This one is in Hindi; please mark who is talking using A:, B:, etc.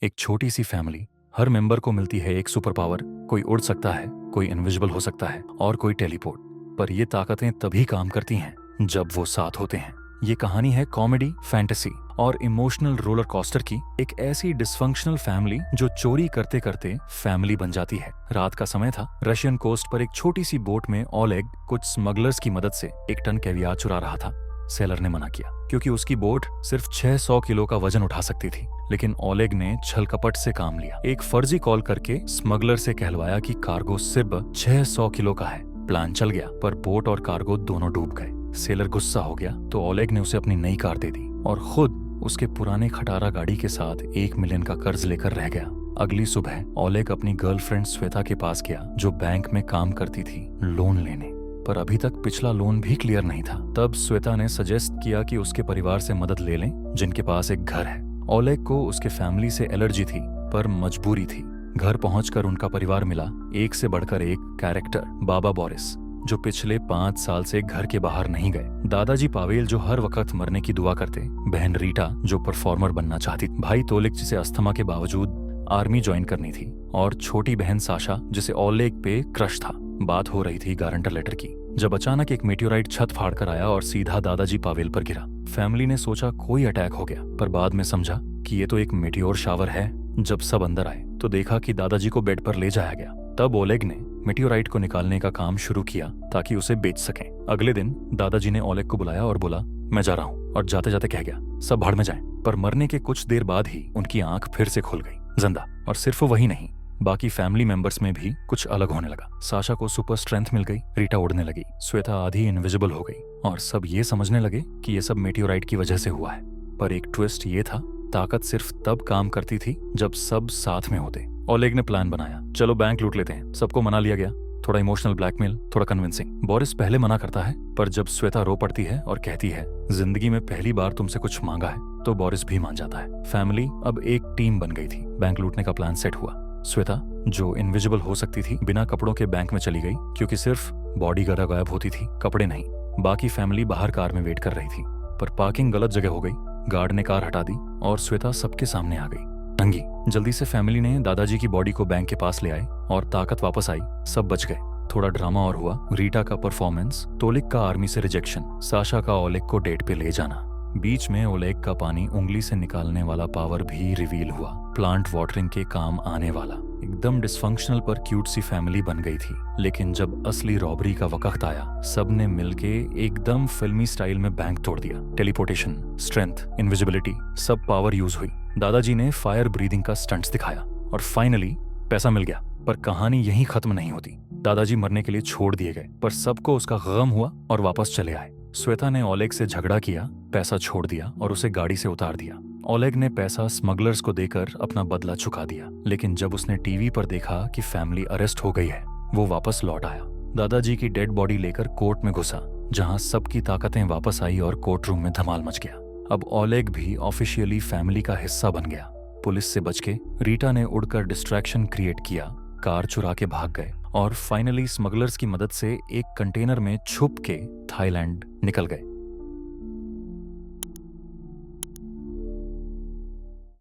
A: एक छोटी सी फैमिली, हर मेंबर को मिलती है एक सुपर पावर। कोई उड़ सकता है, कोई इनविजिबल हो सकता है और कोई टेलीपोर्ट। पर ये ताकतें तभी काम करती हैं जब वो साथ होते हैं। ये कहानी है कॉमेडी, फैंटेसी और इमोशनल रोलर कोस्टर की, एक ऐसी डिसफंक्शनल फैमिली जो चोरी करते करते फैमिली बन जाती है। रात का समय था। रशियन कोस्ट पर एक छोटी सी बोट में ओलेग कुछ स्मगलर्स की मदद से 1 टन कैवियार चुरा रहा था। सेलर ने मना किया क्योंकि उसकी बोट सिर्फ 600 किलो का वजन उठा सकती थी, लेकिन ओलेग ने छल कपट से काम लिया। एक फर्जी कॉल करके स्मगलर से कहलवाया कि कार्गो सिर्फ 600 किलो का है। प्लान चल गया, पर बोट और कार्गो दोनों डूब गए। सेलर गुस्सा हो गया तो ओलेग ने उसे अपनी नई कार दे दी और खुद उसके पुराने खटारा गाड़ी के साथ 1 मिलियन का कर्ज लेकर रह गया। अगली सुबह ओलेग अपनी गर्लफ्रेंड श्वेता के पास गया, जो बैंक में काम करती थी, लोन लेने। पर अभी तक पिछला लोन भी क्लियर नहीं था। तब श्वेता ने सजेस्ट किया कि उसके परिवार से मदद ले लें, जिनके पास एक घर है। ओलेग को उसके फैमिली से एलर्जी थी, पर मजबूरी थी। घर पहुंचकर उनका परिवार मिला, एक से बढ़कर एक कैरेक्टर। बाबा बोरिस, जो पिछले 5 साल से घर के बाहर नहीं गए। दादाजी पावेल, जो हर वक्त मरने की दुआ करते। बहन रीटा, जो परफॉर्मर बनना चाहती। भाई तोलिक, जिसे अस्थमा के बावजूद आर्मी ज्वाइन करनी थी। और छोटी बहन साशा, जिसे ओलेग पे क्रश था। बात हो रही थी गारंटर लेटर की, जब अचानक एक मेटेओराइट छत फाड़ कर आया और सीधा दादाजी पावेल पर गिरा। फैमिली ने सोचा कोई अटैक हो गया, पर बाद में समझा कि ये तो एक मेटेओर शावर है। जब सब अंदर आए तो देखा कि दादाजी को बेड पर ले जाया गया। तब ओलेग ने मेटेओराइट को निकालने का काम शुरू किया ताकि उसे बेच सकें। अगले दिन दादाजी ने ओलेग को बुलाया और बोला, मैं जा रहा हूँ, और जाते जाते कह गया, सब भाड़ में जाएं। पर मरने के कुछ देर बाद ही उनकी आंख फिर से खुल गई, जिंदा। और सिर्फ वही नहीं, बाकी फैमिली मेंबर्स में भी कुछ अलग होने लगा। साशा को सुपर स्ट्रेंथ मिल गई, रीटा उड़ने लगी, श्वेता आधी इनविजिबल हो गई, और सब ये समझने लगे कि ये सब मेटेओराइट की वजह से हुआ है। पर एक ट्विस्ट ये था, ताकत सिर्फ तब काम करती थी जब सब साथ में होते। ओलेग ने प्लान बनाया, चलो बैंक लूट लेते हैं। सबको मना लिया गया। थोड़ा इमोशनल ब्लैकमेल, थोड़ा कन्विंसिंग। बोरिस पहले मना करता है, पर जब श्वेता रो पड़ती है और कहती है, जिंदगी में पहली बार तुमसे कुछ मांगा है, तो बोरिस भी मान जाता है। फैमिली अब एक टीम बन गई थी। बैंक लूटने का प्लान सेट हुआ। श्वेता, जो इनविजिबल हो सकती थी, बिना कपड़ों के बैंक में चली गई, क्योंकि सिर्फ बॉडी गायब होती थी, कपड़े नहीं। बाकी फैमिली बाहर कार में वेट कर रही थी, पर पार्किंग गलत जगह हो गई। गार्ड ने कार हटा दी और श्वेता सबके सामने आ गई, नंगी। जल्दी से फैमिली ने दादाजी की बॉडी को बैंक के पास ले आए और ताकत वापस आई। सब बच गए। थोड़ा ड्रामा और हुआ। रीटा का परफॉर्मेंस, तोलिक का आर्मी से रिजेक्शन, साशा का ओलेग को डेट पे ले जाना। बीच में ओलेग का पानी उंगली से निकालने वाला पावर भी रिवील हुआ, प्लांट वाटरिंग के काम आने वाला। एकदम डिसफंक्शनल पर क्यूट सी फैमिली बन गई थी। लेकिन जब असली रॉबरी का वक्त आया, सब ने मिलके एकदम फिल्मी स्टाइल में बैंक तोड़ दिया। टेलीपोर्टेशन, स्ट्रेंथ, इनविजिबिलिटी, सब पावर यूज हुई। दादाजी ने फायर ब्रीदिंग का स्टंट्स दिखाया और फाइनली पैसा मिल गया। पर कहानी यहीं खत्म नहीं होती। दादाजी मरने के लिए छोड़ दिए गए, पर सबको उसका गम हुआ और वापस चले आए। श्वेता ने ओलेग से झगड़ा किया, पैसा छोड़ दिया और उसे गाड़ी से उतार दिया। ओलेग ने पैसा स्मगलर्स को देकर अपना बदला चुका दिया। लेकिन जब उसने टीवी पर देखा कि फैमिली अरेस्ट हो गई है, वो वापस लौट आया। दादाजी की डेड बॉडी लेकर कोर्ट में घुसा, जहां सबकी ताकतें वापस आई और कोर्ट रूम में धमाल मच गया। अब ओलेग भी ऑफिशियली फैमिली का हिस्सा बन गया। पुलिस से बच के रीटा ने उड़कर डिस्ट्रैक्शन क्रिएट किया, कार चुरा के भाग गए और फाइनली स्मगलर्स की मदद से एक कंटेनर में छुप के थाईलैंड निकल गए।